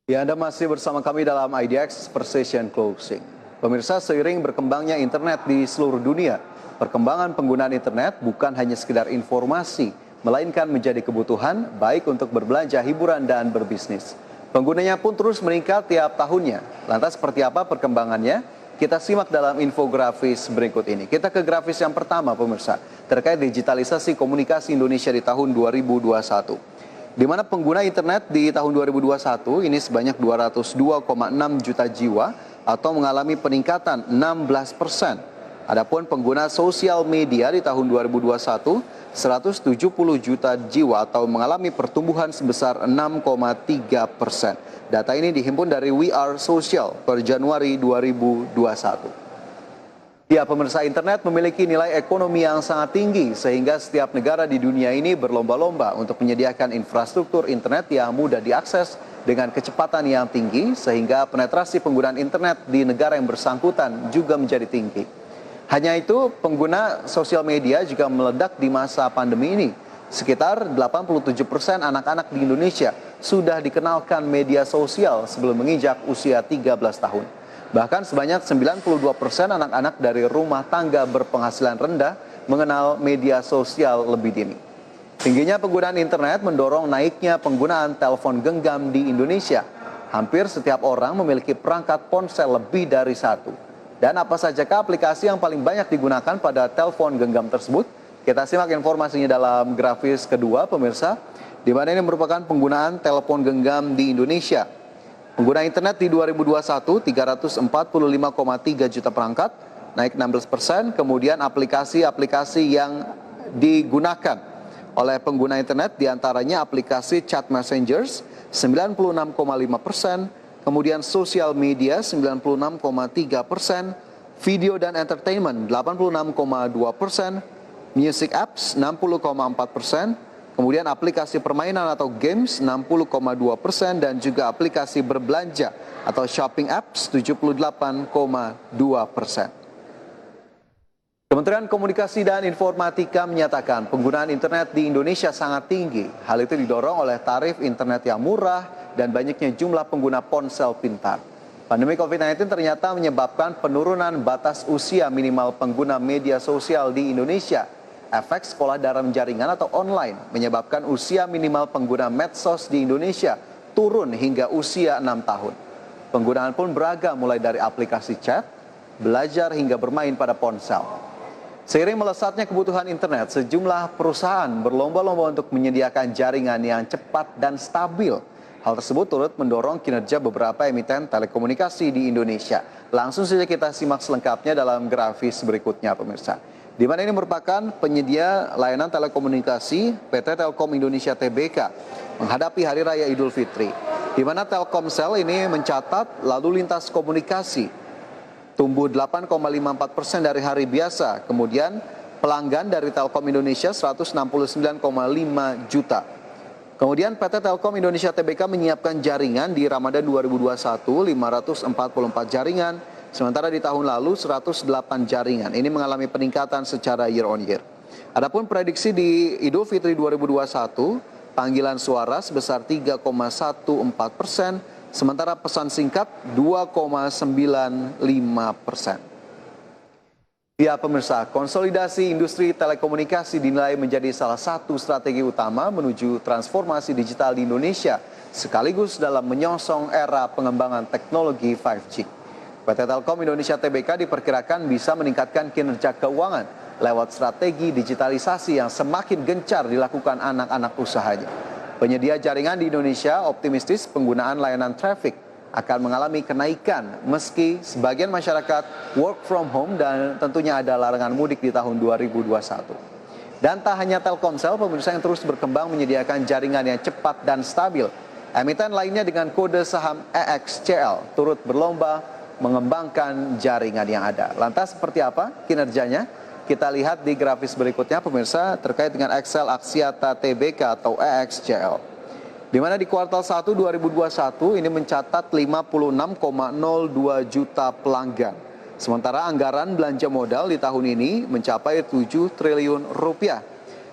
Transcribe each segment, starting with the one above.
Ya, Anda masih bersama kami dalam IDX Precision Closing. Pemirsa, seiring berkembangnya internet di seluruh dunia, perkembangan penggunaan internet bukan hanya sekedar informasi, melainkan menjadi kebutuhan baik untuk berbelanja, hiburan, dan berbisnis. Penggunanya pun terus meningkat tiap tahunnya. Lantas seperti apa perkembangannya? Kita simak dalam infografis berikut ini. Kita ke grafis yang pertama, pemirsa, terkait digitalisasi komunikasi Indonesia di tahun 2021. Di mana pengguna internet di tahun 2021 ini sebanyak 202,6 juta jiwa atau mengalami peningkatan 16%. Adapun pengguna sosial media di tahun 2021 170 juta jiwa atau mengalami pertumbuhan sebesar 6,3%. Data ini dihimpun dari We Are Social per Januari 2021. Ya, pemirsa, internet memiliki nilai ekonomi yang sangat tinggi sehingga setiap negara di dunia ini berlomba-lomba untuk menyediakan infrastruktur internet yang mudah diakses dengan kecepatan yang tinggi sehingga penetrasi penggunaan internet di negara yang bersangkutan juga menjadi tinggi. Hanya itu, pengguna sosial media juga meledak di masa pandemi ini. Sekitar 87% anak-anak di Indonesia sudah dikenalkan media sosial sebelum menginjak usia 13 tahun. Bahkan sebanyak 92% anak-anak dari rumah tangga berpenghasilan rendah mengenal media sosial lebih dini. Tingginya penggunaan internet mendorong naiknya penggunaan telepon genggam di Indonesia. Hampir setiap orang memiliki perangkat ponsel lebih dari satu. Dan apa sajakah aplikasi yang paling banyak digunakan pada telepon genggam tersebut? Kita simak informasinya dalam grafis kedua, pemirsa, di mana ini merupakan penggunaan telepon genggam di Indonesia. Pengguna internet di 2021 345,3 juta perangkat, naik 16%. Kemudian aplikasi-aplikasi yang digunakan oleh pengguna internet diantaranya aplikasi chat messengers 96,5%, kemudian sosial media 96,3%, video dan entertainment 86,2%, music apps 60,4%, kemudian aplikasi permainan atau games 60,2% dan juga aplikasi berbelanja atau shopping apps 78,2%. Kementerian Komunikasi dan Informatika menyatakan penggunaan internet di Indonesia sangat tinggi. Hal itu didorong oleh tarif internet yang murah dan banyaknya jumlah pengguna ponsel pintar. Pandemi COVID-19 ternyata menyebabkan penurunan batas usia minimal pengguna media sosial di Indonesia. Efek sekolah dalam jaringan atau online menyebabkan usia minimal pengguna medsos di Indonesia turun hingga usia 6 tahun. Penggunaan pun beragam mulai dari aplikasi chat, belajar hingga bermain pada ponsel. Seiring melesatnya kebutuhan internet, sejumlah perusahaan berlomba-lomba untuk menyediakan jaringan yang cepat dan stabil. Hal tersebut turut mendorong kinerja beberapa emiten telekomunikasi di Indonesia. Langsung saja kita simak selengkapnya dalam grafis berikutnya, pemirsa. Di mana ini merupakan penyedia layanan telekomunikasi PT Telkom Indonesia Tbk menghadapi Hari Raya Idul Fitri. Di mana Telkomsel ini mencatat lalu lintas komunikasi tumbuh 8,54% dari hari biasa. Kemudian pelanggan dari Telkom Indonesia 169,5 juta. Kemudian PT Telkom Indonesia Tbk menyiapkan jaringan di Ramadan 2021 544 jaringan. Sementara di tahun lalu 108 jaringan. Ini mengalami peningkatan secara year on year. Adapun prediksi di Idul Fitri 2021, panggilan suara sebesar 3,14%, sementara pesan singkat 2,95%. Ya, pemirsa, konsolidasi industri telekomunikasi dinilai menjadi salah satu strategi utama menuju transformasi digital di Indonesia, sekaligus dalam menyongsong era pengembangan teknologi 5G. PT Telkom Indonesia Tbk diperkirakan bisa meningkatkan kinerja keuangan lewat strategi digitalisasi yang semakin gencar dilakukan anak-anak usahanya. Penyedia jaringan di Indonesia optimistis penggunaan layanan traffic akan mengalami kenaikan meski sebagian masyarakat work from home dan tentunya ada larangan mudik di tahun 2021. Dan tak hanya Telkomsel, pemirsa, yang terus berkembang menyediakan jaringan yang cepat dan stabil. Emiten lainnya dengan kode saham EXCL turut berlomba mengembangkan jaringan yang ada. Lantas seperti apa kinerjanya? Kita lihat di grafis berikutnya, pemirsa, terkait dengan Excel Axiata Tbk atau EXCL. Di mana di kuartal 1 2021 ini mencatat 56,02 juta pelanggan. Sementara anggaran belanja modal di tahun ini mencapai 7 triliun rupiah.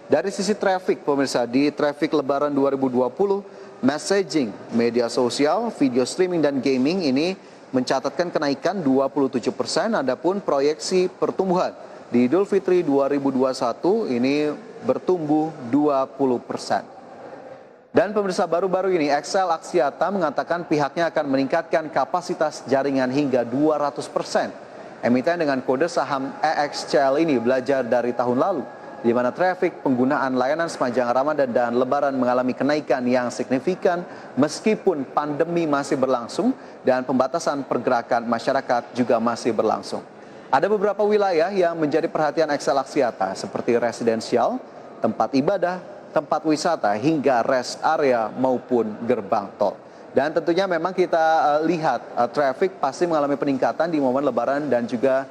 Dari sisi traffic, pemirsa, di traffic Lebaran 2020 Messaging, media sosial, video streaming, dan gaming ini mencatatkan kenaikan 27%, adapun proyeksi pertumbuhan di Idul Fitri 2021 ini bertumbuh 20%. Dan pemirsa, baru-baru ini XL Axiata mengatakan pihaknya akan meningkatkan kapasitas jaringan hingga 200%. Emiten dengan kode saham EXCL ini belajar dari tahun lalu, di mana trafik penggunaan layanan sepanjang Ramadan dan Lebaran mengalami kenaikan yang signifikan meskipun pandemi masih berlangsung dan pembatasan pergerakan masyarakat juga masih berlangsung. Ada beberapa wilayah yang menjadi perhatian XL Axiata seperti residensial, tempat ibadah, tempat wisata, hingga rest area maupun gerbang tol. Dan tentunya memang kita lihat trafik pasti mengalami peningkatan di momen Lebaran dan juga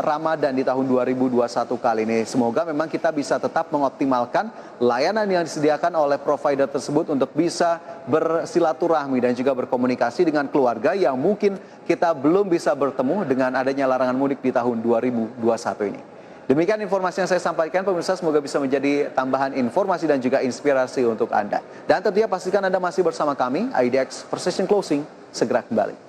Ramadan di tahun 2021 kali ini. Semoga memang kita bisa tetap mengoptimalkan layanan yang disediakan oleh provider tersebut untuk bisa bersilaturahmi dan juga berkomunikasi dengan keluarga yang mungkin kita belum bisa bertemu dengan adanya larangan mudik di tahun 2021 ini. Demikian informasi yang saya sampaikan, pemirsa, semoga bisa menjadi tambahan informasi dan juga inspirasi untuk Anda. Dan tentunya pastikan Anda masih bersama kami, IDX Precision Closing, segera kembali.